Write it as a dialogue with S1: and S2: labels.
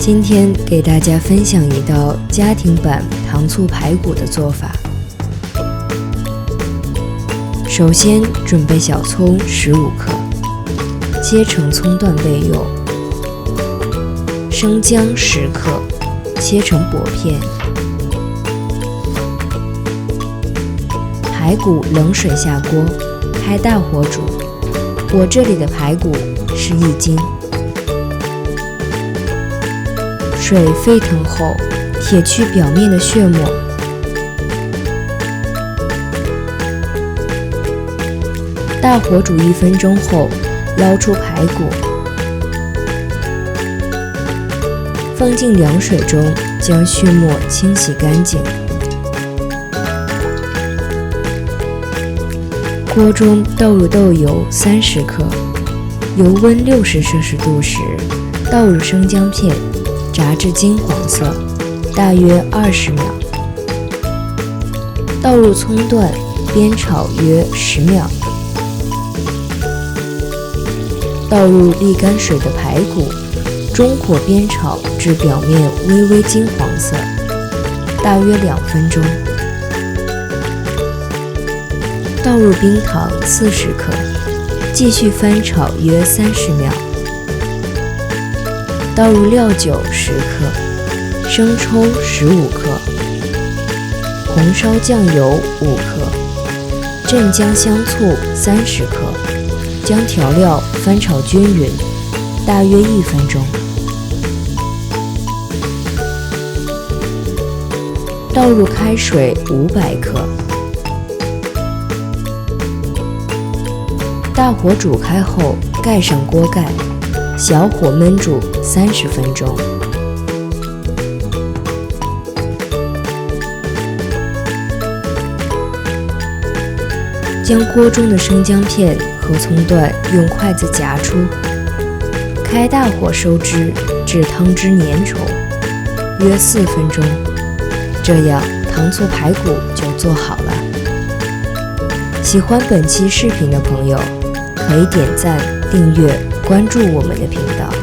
S1: 今天给大家分享一道家庭版糖醋排骨的做法。首先准备小葱15克，切成葱段备用。生姜10克，切成薄片。排骨冷水下锅，开大火煮。我这里的排骨是1斤。水沸腾后，撇去表面的血沫。大火煮1分钟后，捞出排骨，放进凉水中，将血沫清洗干净。锅中倒入豆油30克，油温60摄氏度时，倒入生姜片，炸至金黄色，大约20秒。倒入葱段，煸炒约10秒。倒入沥干水的排骨，中火煸炒至表面微微金黄色，大约2分钟。倒入冰糖40克，继续翻炒约30秒。倒入料酒10克，生抽15克，红烧酱油5克，镇江香醋30克，将调料翻炒均匀，大约1分钟。倒入开水500克，大火煮开后盖上锅盖，小火焖煮30分钟。将锅中的生姜片和葱段用筷子夹出，开大火收汁至汤汁粘稠，约4分钟。这样糖醋排骨就做好了。喜欢本期视频的朋友，可以点赞、订阅、关注我们的频道。